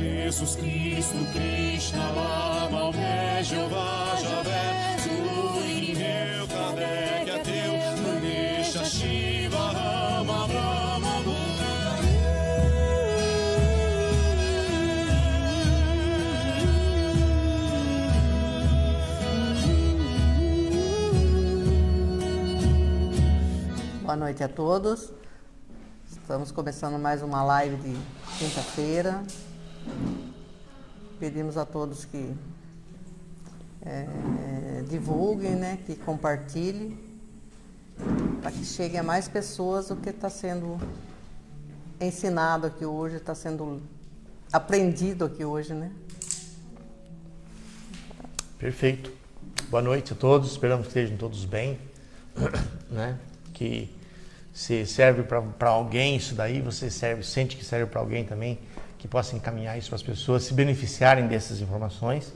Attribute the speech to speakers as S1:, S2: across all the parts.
S1: Jesus Cristo, Krishna, Lama, Omé, Jeová, Javé, Zulu, Inheu, Kardec, Ateu, Ganesha, Shiva, Rama, Brahma,
S2: Boa noite a todos. Estamos começando mais uma live de quinta-feira. Pedimos a todos que divulguem, né, que compartilhem, para que chegue a mais pessoas o que está sendo ensinado aqui hoje, está sendo aprendido aqui hoje, né?
S3: Perfeito. Boa noite a todos. Esperamos que estejam todos bem, né? Que se serve para alguém isso daí, você sente que serve para alguém também, que possa encaminhar isso para as pessoas se beneficiarem dessas informações,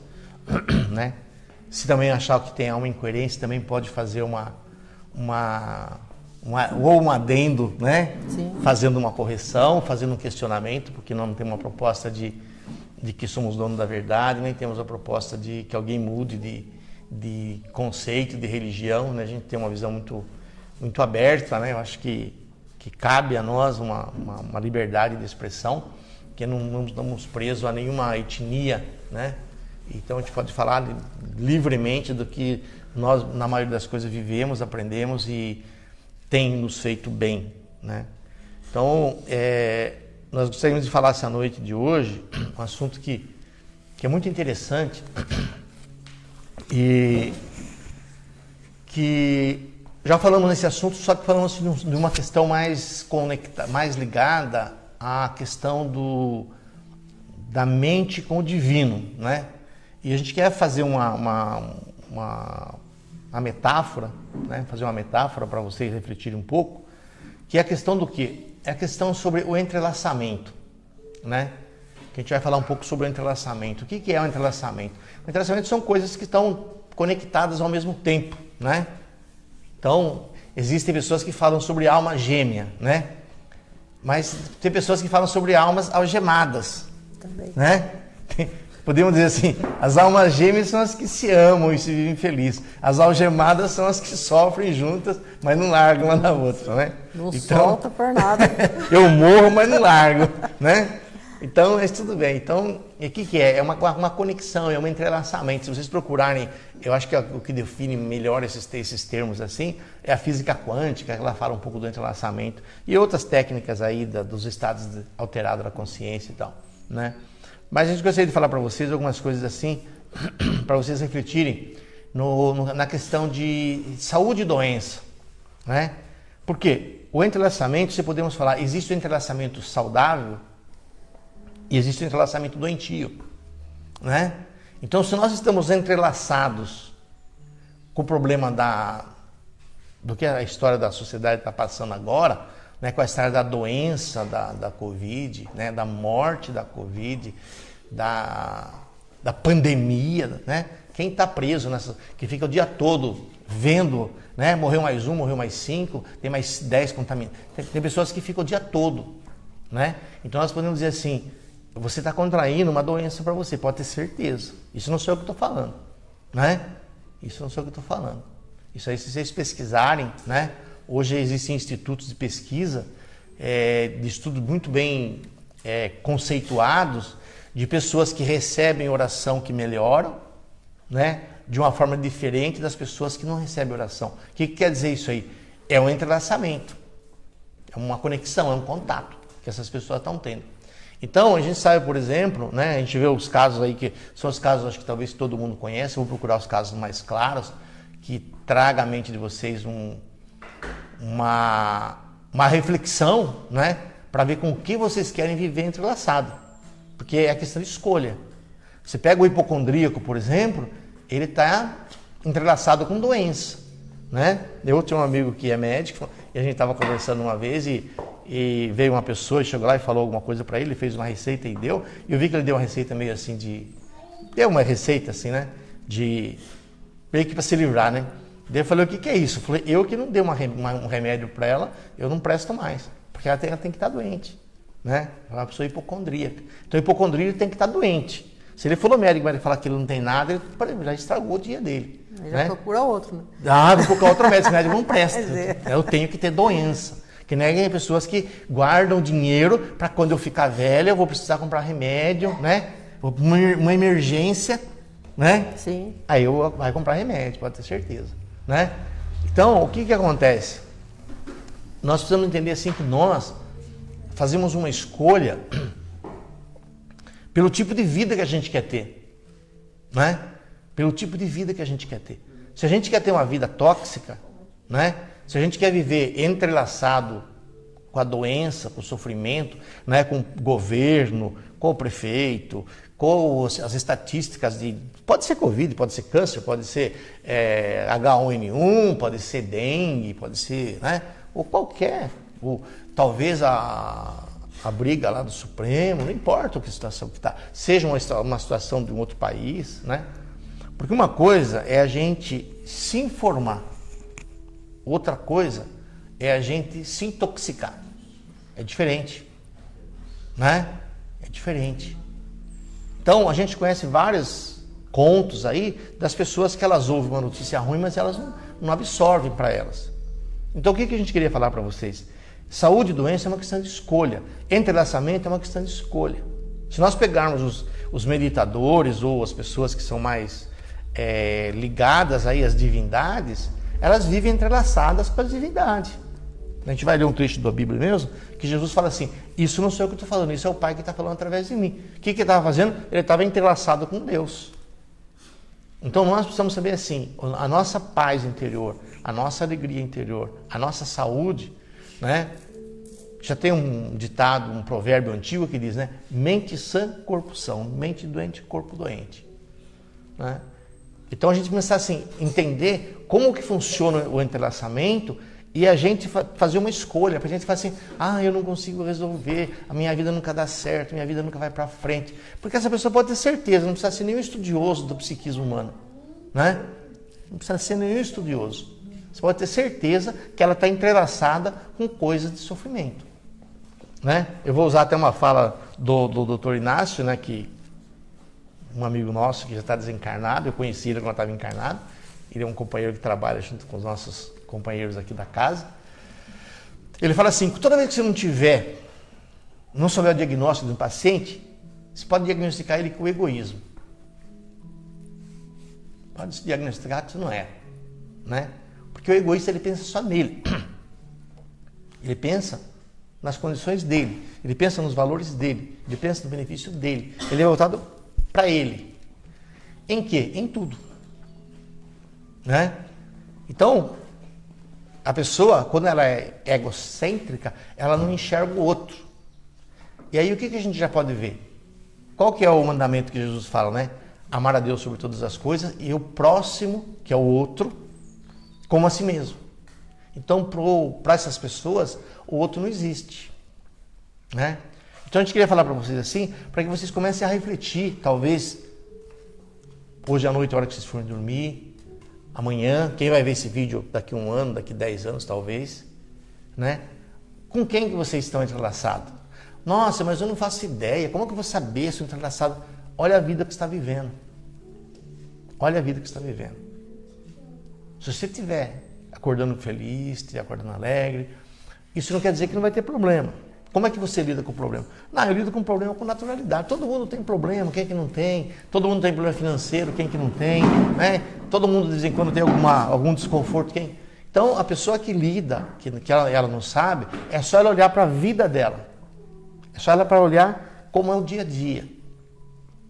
S3: né? Se também achar que tem alguma incoerência, também pode fazer ou um adendo, né?
S2: Sim.
S3: Fazendo uma correção, fazendo um questionamento, porque nós não temos uma proposta de que somos donos da verdade, nem temos a proposta de que alguém mude de conceito, de religião, né? A gente tem uma visão muito aberta, né? Eu acho que cabe a nós uma liberdade de expressão, que não estamos presos a nenhuma etnia, né? Então a gente pode falar livremente do que nós, na maioria das coisas, vivemos, aprendemos e tem nos feito bem, né? Então, nós gostaríamos de falar essa noite de hoje um assunto que é muito interessante e que já falamos nesse assunto, só que falamos de uma questão mais ligada à questão da mente com o divino, né? E a gente quer fazer uma metáfora, né? Fazer uma metáfora para vocês refletirem um pouco, que é a questão do quê? É a questão sobre o entrelaçamento, né? Que a gente vai falar um pouco sobre o entrelaçamento. O que é o entrelaçamento? O entrelaçamento são coisas que estão conectadas ao mesmo tempo, né? Então, existem pessoas que falam sobre alma gêmea, né? Mas tem pessoas que falam sobre almas algemadas,
S2: Também.
S3: né? Podemos dizer assim, as almas gêmeas são as que se amam e se vivem felizes. As algemadas são as que sofrem juntas, mas não largam uma da outra, né?
S2: Não
S3: então,
S2: solta por nada.
S3: Eu morro, mas não largo, né? Então, mas tudo bem. Então, o que é? É uma conexão, é um entrelaçamento. Se vocês procurarem, eu acho que o que define melhor esses termos assim é a física quântica, ela fala um pouco do entrelaçamento e outras técnicas aí dos estados alterados da consciência e tal, né? Mas a gente gostaria de falar para vocês algumas coisas assim, para vocês refletirem na questão de saúde e doença, né? Porque o entrelaçamento, se podemos falar, existe o entrelaçamento saudável e existe o entrelaçamento doentio, né? Então, se nós estamos entrelaçados com o problema do que a história da sociedade está passando agora, né, com a história da doença da Covid, né, da morte da Covid, da pandemia, né? Quem está preso que fica o dia todo vendo, né, morreu mais 1, morreu mais 5, tem mais 10 contaminados. Tem pessoas que ficam o dia todo, né? Então nós podemos dizer assim, você está contraindo uma doença para você, pode ter certeza. Isso não sou eu que estou falando, né? Isso não sou eu que estou falando. Isso aí, se vocês pesquisarem, né? Hoje existem institutos de pesquisa, de estudos muito bem conceituados, de pessoas que recebem oração que melhoram, né? De uma forma diferente das pessoas que não recebem oração. O que quer dizer isso aí? É um entrelaçamento, é uma conexão, é um contato que essas pessoas estão tendo. Então, a gente sabe, por exemplo, né, a gente vê os casos aí que são os casos, acho que talvez todo mundo conhece, eu vou procurar os casos mais claros, que traga à mente de vocês uma reflexão, né, para ver com o que vocês querem viver entrelaçado. Porque é a questão de escolha. Você pega o hipocondríaco, por exemplo, ele está entrelaçado com doença, né? Eu tinha um amigo que é médico e a gente estava conversando uma vez e veio uma pessoa e chegou lá e falou alguma coisa para ele, fez uma receita e deu. E eu vi que ele deu uma receita meio assim deu uma receita assim, né? Meio que para se livrar, né? Daí eu falei, o que é isso? Eu falei, eu que não dei um remédio para ela, eu não presto mais. Porque ela tem que estar doente, né? É uma pessoa hipocondríaca. Então, o hipocondríaco tem que estar doente. Se ele for no médico e vai falar que ele não tem nada, ele já estragou o dia dele.
S2: Aí já
S3: né?
S2: procura outro, né?
S3: Vou procurar outro médico, esse médico não presta.
S2: É.
S3: Eu tenho que ter doença. Que nem pessoas que guardam dinheiro para quando eu ficar velha, eu vou precisar comprar remédio, né? Uma emergência, né?
S2: Sim.
S3: Aí eu vai comprar remédio, pode ter certeza, né? Então, o que acontece? Nós precisamos entender assim que nós fazemos uma escolha pelo tipo de vida que a gente quer ter, né? Pelo tipo de vida que a gente quer ter. Se a gente quer ter uma vida tóxica, né? Se a gente quer viver entrelaçado com a doença, com o sofrimento, né? Com o governo, com o prefeito, com as estatísticas de... Pode ser Covid, pode ser câncer, pode ser H1N1, pode ser dengue, pode ser... né? Ou qualquer... Ou, talvez a briga lá do Supremo, não importa que situação que está, seja uma situação de um outro país, né? Porque uma coisa é a gente se informar, outra coisa é a gente se intoxicar. É diferente, né? É diferente. Então, a gente conhece vários contos aí das pessoas que elas ouvem uma notícia ruim, mas elas não absorvem para elas. Então, o que a gente queria falar para vocês? Saúde e doença é uma questão de escolha. Entrelaçamento é uma questão de escolha. Se nós pegarmos os meditadores ou as pessoas que são mais ligadas aí às divindades, elas vivem entrelaçadas com as divindades. A gente vai ler um trecho da Bíblia mesmo, que Jesus fala assim, isso não sou eu que estou falando, isso é o Pai que está falando através de mim. O que ele estava fazendo? Ele estava entrelaçado com Deus. Então nós precisamos saber assim, a nossa paz interior, a nossa alegria interior, a nossa saúde, né? Já tem um ditado, um provérbio antigo que diz, né? Mente sã, corpo são, mente doente, corpo doente. Né? Então a gente precisa assim, entender como que funciona o entrelaçamento e a gente fazer uma escolha, para a gente falar assim, eu não consigo resolver, a minha vida nunca dá certo, a minha vida nunca vai para frente. Porque essa pessoa pode ter certeza, não precisa ser nenhum estudioso do psiquismo humano. Né? Não precisa ser nenhum estudioso. Você pode ter certeza que ela está entrelaçada com coisas de sofrimento. Né? Eu vou usar até uma fala do Dr. Inácio, né, que um amigo nosso que já está desencarnado, eu conheci ele quando estava encarnado, ele é um companheiro que trabalha junto com os nossos companheiros aqui da casa. Ele fala assim, toda vez que você não souber o diagnóstico de um paciente, você pode diagnosticar ele com egoísmo. Pode se diagnosticar que isso não é, né? Porque o egoísta, ele pensa só nele. Ele pensa nas condições dele. Ele pensa nos valores dele. Ele pensa no benefício dele. Ele é voltado para ele. Em quê? Em tudo. Né? Então, a pessoa, quando ela é egocêntrica, ela não enxerga o outro. E aí, o que a gente já pode ver? Qual que é o mandamento que Jesus fala, né? Amar a Deus sobre todas as coisas e o próximo, que é o outro, como a si mesmo. Então, para essas pessoas, o outro não existe. Né? Então, a gente queria falar para vocês assim, para que vocês comecem a refletir, talvez, hoje à noite, a hora que vocês forem dormir, amanhã, quem vai ver esse vídeo daqui a 1 ano, daqui a 10 anos, talvez, né? Com quem que vocês estão entrelaçados? Nossa, mas eu não faço ideia, como que eu vou saber se eu estou entrelaçado? Olha a vida que você está vivendo. Olha a vida que você está vivendo. Se você estiver acordando feliz, estiver acordando alegre, isso não quer dizer que não vai ter problema. Como é que você lida com o problema? Não, eu lido com o problema com naturalidade. Todo mundo tem problema, quem é que não tem? Todo mundo tem problema financeiro, quem é que não tem? Né? Todo mundo de vez em quando tem algum desconforto. Quem? Então, a pessoa que lida, que ela não sabe, é só ela olhar para a vida dela. É só ela para olhar como é o dia a dia.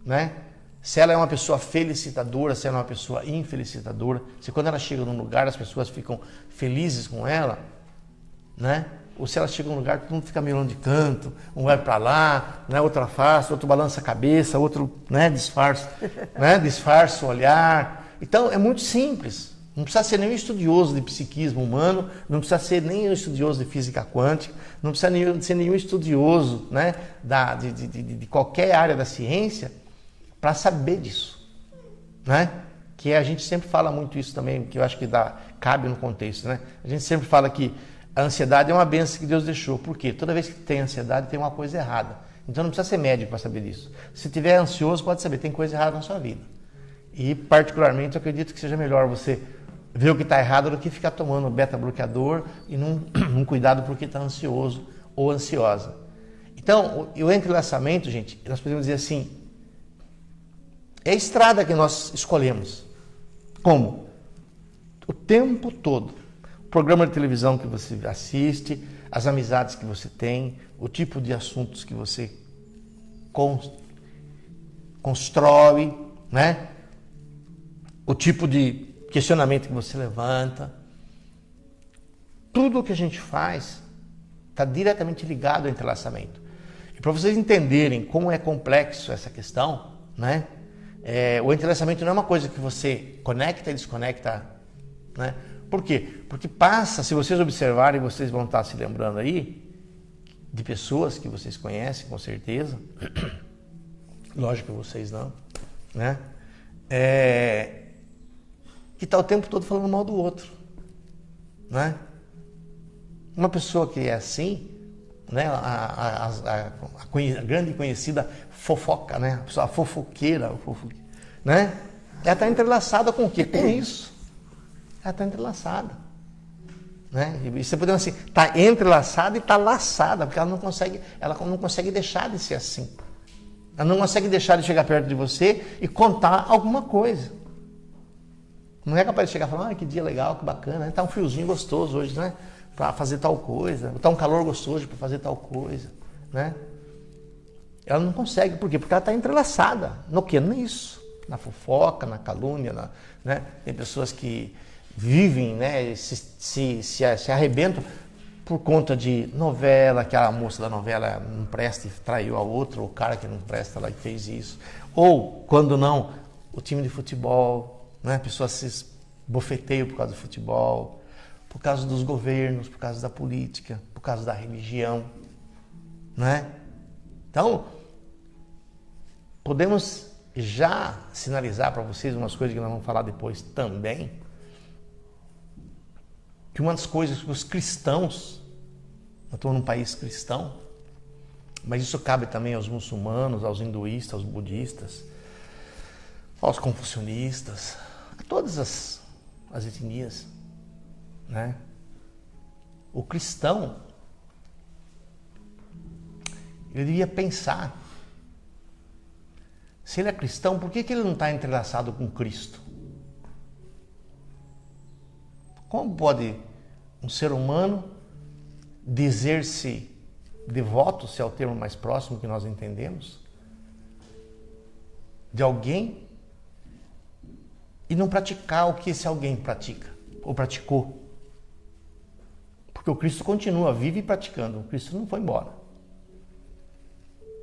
S3: Né? Se ela é uma pessoa felicitadora, se ela é uma pessoa infelicitadora, se quando ela chega num lugar as pessoas ficam felizes com ela, né? Ou se ela chega num lugar todo mundo fica meio de canto, um vai para lá, né? Outro afasta, outro balança a cabeça, outro, né? disfarça o olhar. Então é muito simples. Não precisa ser nenhum estudioso de psiquismo humano, não precisa ser nenhum estudioso de física quântica, não precisa ser nenhum estudioso, né? de qualquer área da ciência, para saber disso, né? Que a gente sempre fala muito isso também, que eu acho que cabe no contexto, né? A gente sempre fala que a ansiedade é uma bênção que Deus deixou. Por quê? Toda vez que tem ansiedade, tem uma coisa errada. Então não precisa ser médico para saber disso. Se estiver ansioso, pode saber, tem coisa errada na sua vida. E, particularmente, eu acredito que seja melhor você ver o que está errado do que ficar tomando beta-bloqueador e não cuidado porque está ansioso ou ansiosa. Então, o entrelaçamento, gente, nós podemos dizer assim, é a estrada que nós escolhemos. Como? O tempo todo. O programa de televisão que você assiste, as amizades que você tem, o tipo de assuntos que você constrói, né? O tipo de questionamento que você levanta. Tudo o que a gente faz está diretamente ligado ao entrelaçamento. E para vocês entenderem como é complexo essa questão, né? O entrelaçamento não é uma coisa que você conecta e desconecta, né? Por quê? Porque passa, se vocês observarem, vocês vão estar se lembrando aí de pessoas que vocês conhecem, com certeza. Lógico que vocês não, né? Que está o tempo todo falando mal do outro, né? Uma pessoa que é assim, né? A grande conhecida fofoca, né? A pessoa fofoqueira, né? Ela está entrelaçada com o quê? Com isso. Ela está entrelaçada, né? E você pode dizer assim, está entrelaçada e está laçada, porque ela não consegue deixar de ser assim. Ela não consegue deixar de chegar perto de você e contar alguma coisa. Não é capaz de chegar e falar, que dia legal, que bacana, está um friozinho gostoso hoje, né? Para fazer tal coisa, está um calor gostoso para fazer tal coisa, né? Ela não consegue, por quê? Porque ela está entrelaçada. No quê? Nisso. Na fofoca, na calúnia, né? Tem pessoas que vivem, né? Se arrebentam por conta de novela, que a moça da novela não presta e traiu a outra, ou o cara que não presta lá e fez isso. Ou, quando não, o time de futebol, né? Pessoas se bofeteiam por causa do futebol, por causa dos governos, por causa da política, por causa da religião, né? Então, podemos já sinalizar para vocês umas coisas que nós vamos falar depois também, que uma das coisas que os cristãos, nós estamos num país cristão, mas isso cabe também aos muçulmanos, aos hinduístas, aos budistas, aos confucionistas, a todas as etnias, né? O cristão, ele devia pensar, se ele é cristão, por que ele não está entrelaçado com Cristo? Como pode um ser humano dizer-se devoto, se é o termo mais próximo que nós entendemos, de alguém e não praticar o que esse alguém pratica ou praticou? Porque o Cristo continua vivo e praticando, o Cristo não foi embora,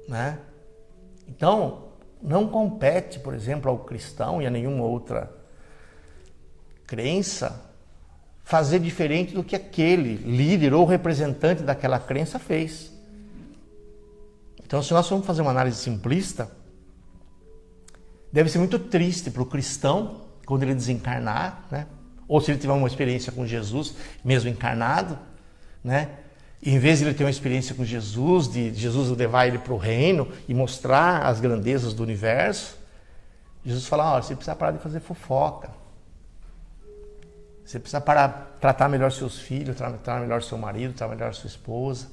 S3: né? Então, não compete, por exemplo, ao cristão e a nenhuma outra crença fazer diferente do que aquele líder ou representante daquela crença fez. Então, se nós formos fazer uma análise simplista, deve ser muito triste para o cristão quando ele desencarnar, né? Ou se ele tiver uma experiência com Jesus, mesmo encarnado, né? E em vez de ele ter uma experiência com Jesus, de Jesus levar ele para o reino e mostrar as grandezas do universo, Jesus fala, você precisa parar de fazer fofoca. Você precisa parar, tratar melhor seus filhos, tratar melhor seu marido, tratar melhor sua esposa,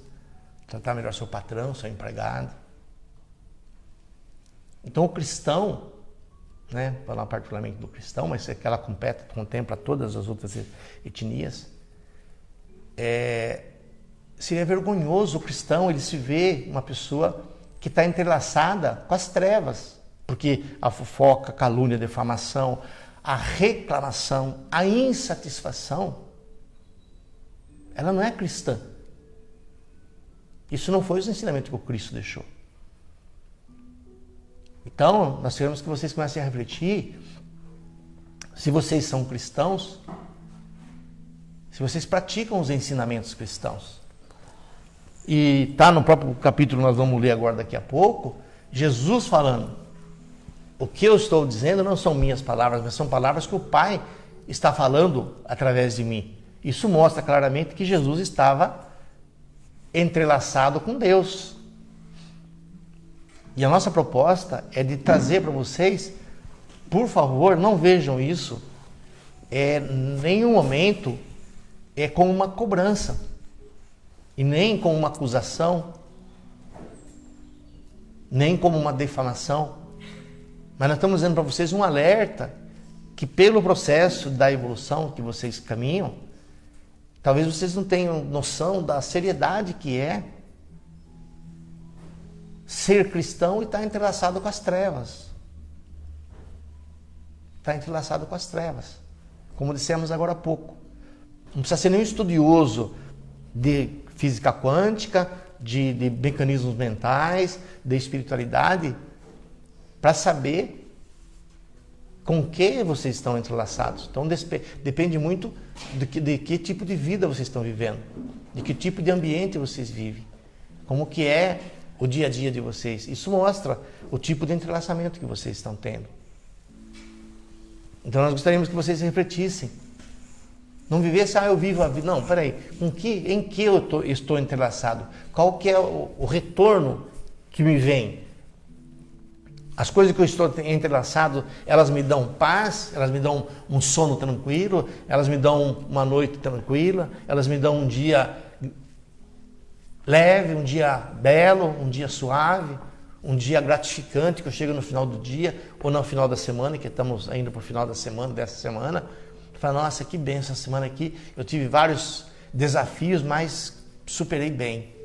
S3: tratar melhor seu patrão, seu empregado. Então o cristão, né, falar particularmente do cristão, mas é que ela contempla todas as outras etnias, seria vergonhoso o cristão ele se ver uma pessoa que está entrelaçada com as trevas, porque a fofoca, a calúnia, a defamação, a reclamação, a insatisfação, ela não é cristã. Isso não foi os ensinamentos que o Cristo deixou. Então, nós queremos que vocês comecem a refletir se vocês são cristãos, se vocês praticam os ensinamentos cristãos. E está no próprio capítulo, nós vamos ler agora daqui a pouco, Jesus falando, o que eu estou dizendo não são minhas palavras, mas são palavras que o Pai está falando através de mim. Isso mostra claramente que Jesus estava entrelaçado com Deus. E a nossa proposta é de trazer para vocês, por favor, não vejam isso em nenhum momento como uma cobrança e nem como uma acusação, nem como uma defamação. Mas nós estamos dizendo para vocês um alerta que pelo processo da evolução que vocês caminham, talvez vocês não tenham noção da seriedade que é ser cristão e estar entrelaçado com as trevas. Está entrelaçado com as trevas. Como dissemos agora há pouco. Não precisa ser nenhum estudioso de física quântica, de mecanismos mentais, de espiritualidade, para saber com que vocês estão entrelaçados. Então depende muito de que tipo de vida vocês estão vivendo, de que tipo de ambiente vocês vivem, como que é o dia a dia de vocês. Isso mostra o tipo de entrelaçamento que vocês estão tendo. Então nós gostaríamos que vocês refletissem. Não vivesse, eu vivo a vida. Não, peraí, em que eu estou entrelaçado? Qual que é o retorno que me vem? As coisas que eu estou entrelaçado, elas me dão paz, elas me dão um sono tranquilo, elas me dão uma noite tranquila, elas me dão um dia leve, um dia belo, um dia suave, um dia gratificante que eu chego no final do dia ou no final da semana, que estamos ainda para o final da semana, dessa semana. Fala, nossa, que bênção essa semana aqui. Eu tive vários desafios, mas superei bem.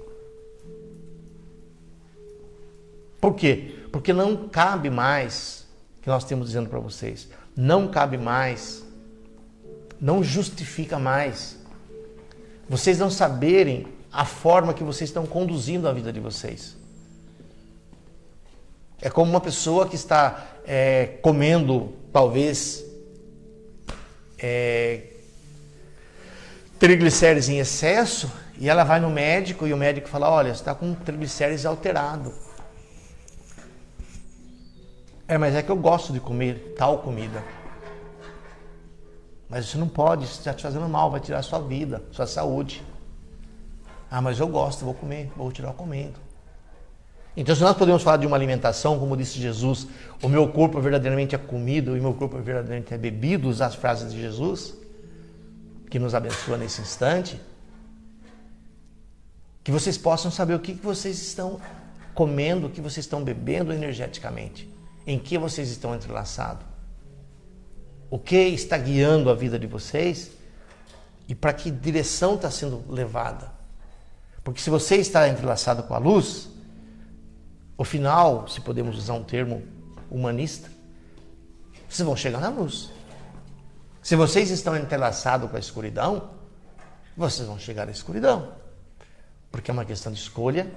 S3: Por quê? Porque não cabe mais, que nós temos dizendo para vocês, não cabe mais, não justifica mais vocês não saberem a forma que vocês estão conduzindo a vida de vocês. É como uma pessoa que está comendo, talvez, triglicérides em excesso, e ela vai no médico e o médico fala, olha, você está com triglicérides alterado. Mas é que eu gosto de comer tal comida. Mas você não pode, isso está te fazendo mal, vai tirar a sua vida, sua saúde. Mas eu gosto, vou comer, vou continuar comendo. Então, se nós podemos falar de uma alimentação, como disse Jesus, o meu corpo verdadeiramente é comido e o meu corpo verdadeiramente é bebido, usar as frases de Jesus, que nos abençoa nesse instante, que vocês possam saber o que vocês estão comendo, o que vocês estão bebendo energeticamente, em que vocês estão entrelaçados, o que está guiando a vida de vocês e para que direção está sendo levada. Porque se você está entrelaçado com a luz, o final, se podemos usar um termo humanista, vocês vão chegar na luz. Se vocês estão entrelaçados com a escuridão, vocês vão chegar à escuridão. Porque é uma questão de escolha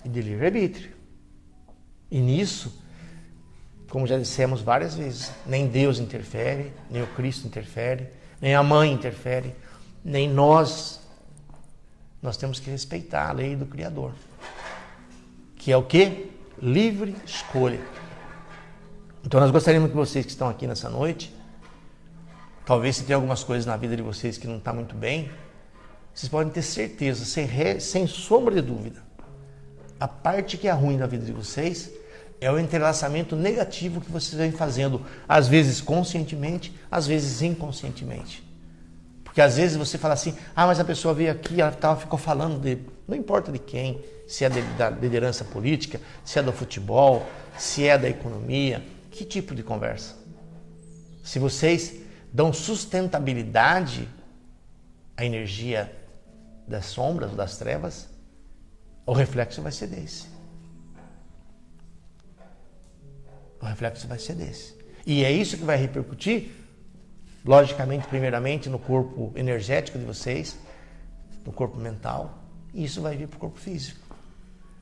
S3: e de livre-arbítrio. E nisso, como já dissemos várias vezes, nem Deus interfere, nem o Cristo interfere, nem a mãe interfere, nem nós. Nós temos que respeitar a lei do Criador. Que é o quê? Livre escolha. Então nós gostaríamos que vocês que estão aqui nessa noite, talvez se tem algumas coisas na vida de vocês que não está muito bem, vocês podem ter certeza, sem sombra de dúvida, a parte que é ruim da vida de vocês é o entrelaçamento negativo que vocês vêm fazendo, às vezes conscientemente, às vezes inconscientemente. Porque às vezes você fala assim, mas a pessoa veio aqui, ela ficou falando não importa de quem, se é da liderança política, se é do futebol, se é da economia, que tipo de conversa? Se vocês dão sustentabilidade à energia das sombras, das trevas, o reflexo vai ser desse. O reflexo vai ser desse. E é isso que vai repercutir, logicamente, primeiramente, no corpo energético de vocês, no corpo mental, e isso vai vir para o corpo físico.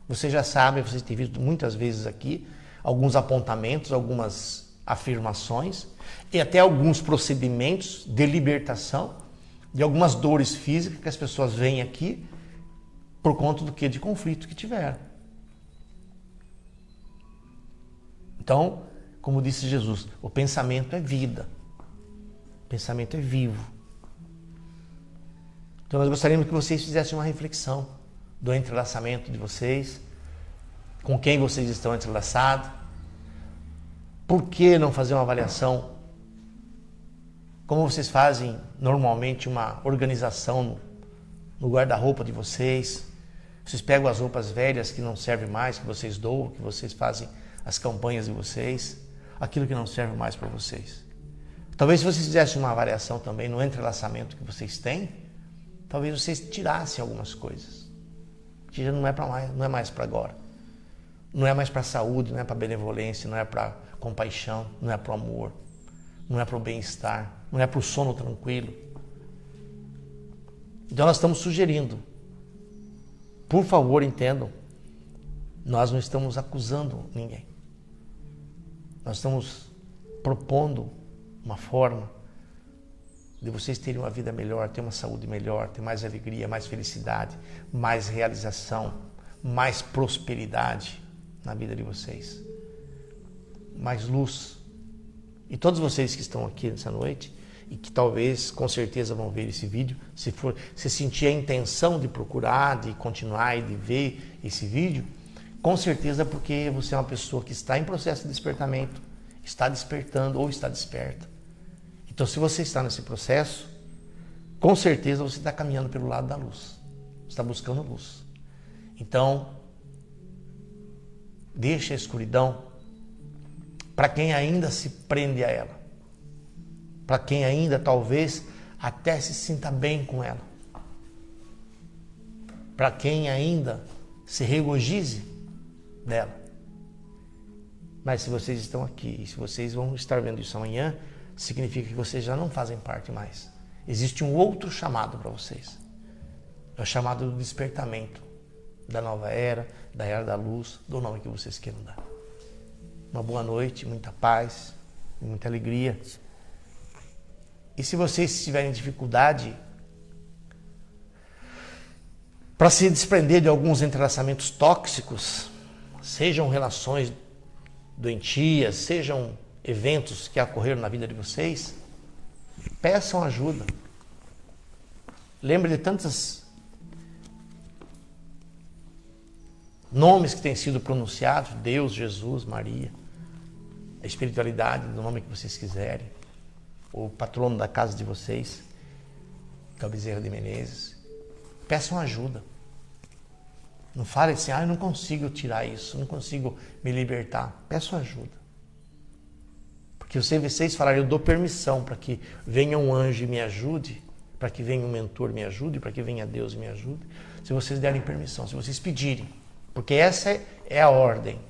S3: Vocês já sabem, vocês têm visto muitas vezes aqui, alguns apontamentos, algumas afirmações, e até alguns procedimentos de libertação, de algumas dores físicas que as pessoas vêm aqui, por conta do que? De conflito que tiveram. Então, como disse Jesus, o pensamento é vida. O pensamento é vivo. Então nós gostaríamos que vocês fizessem uma reflexão do entrelaçamento de vocês, com quem vocês estão entrelaçados. Por que não fazer uma avaliação? Como vocês fazem normalmente uma organização no guarda-roupa de vocês? Vocês pegam as roupas velhas que não servem mais, que vocês doam, que vocês fazem as campanhas de vocês, aquilo que não serve mais para vocês. Talvez se vocês fizessem uma avaliação também no entrelaçamento que vocês têm, talvez vocês tirassem algumas coisas, que já não é mais para agora. Não é mais para a saúde, não é para a benevolência, não é para a compaixão, não é para o amor, não é para o bem-estar, não é para o sono tranquilo. Então nós estamos sugerindo, por favor, entendam, nós não estamos acusando ninguém. Nós estamos propondo uma forma de vocês terem uma vida melhor, ter uma saúde melhor, ter mais alegria, mais felicidade, mais realização, mais prosperidade na vida de vocês, mais luz. E todos vocês que estão aqui nessa noite e que talvez, com certeza, vão ver esse vídeo, se sentir a intenção de procurar, de continuar e de ver esse vídeo, com certeza porque você é uma pessoa que está em processo de despertamento, está despertando ou está desperta. Então, se você está nesse processo, com certeza você está caminhando pelo lado da luz, está buscando luz. Então, deixa a escuridão para quem ainda se prende a ela, para quem ainda talvez até se sinta bem com ela, para quem ainda se regozije dela. Mas se vocês estão aqui e se vocês vão estar vendo isso amanhã, significa que vocês já não fazem parte mais. Existe um outro chamado para vocês. É o chamado do despertamento, da nova era, da era da luz, do nome que vocês queiram dar. Uma boa noite, muita paz, muita alegria. E se vocês tiverem dificuldade para se desprender de alguns entrelaçamentos tóxicos, sejam relações doentias, sejam eventos que ocorreram na vida de vocês, peçam ajuda. Lembre de tantos nomes que têm sido pronunciados: Deus, Jesus, Maria, a espiritualidade, do nome que vocês quiserem, o patrono da casa de vocês, que é o Bezerra de Menezes. Peçam ajuda. Não fale assim, eu não consigo tirar isso, não consigo me libertar. Peçam ajuda. Porque se vocês falarem, eu dou permissão para que venha um anjo e me ajude, para que venha um mentor e me ajude, para que venha Deus e me ajude, se vocês derem permissão, se vocês pedirem. Porque essa é a ordem.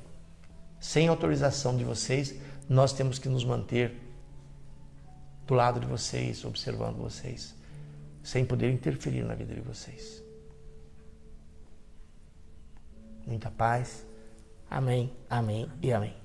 S3: Sem autorização de vocês, nós temos que nos manter do lado de vocês, observando vocês, sem poder interferir na vida de vocês. Muita paz. Amém, amém e amém.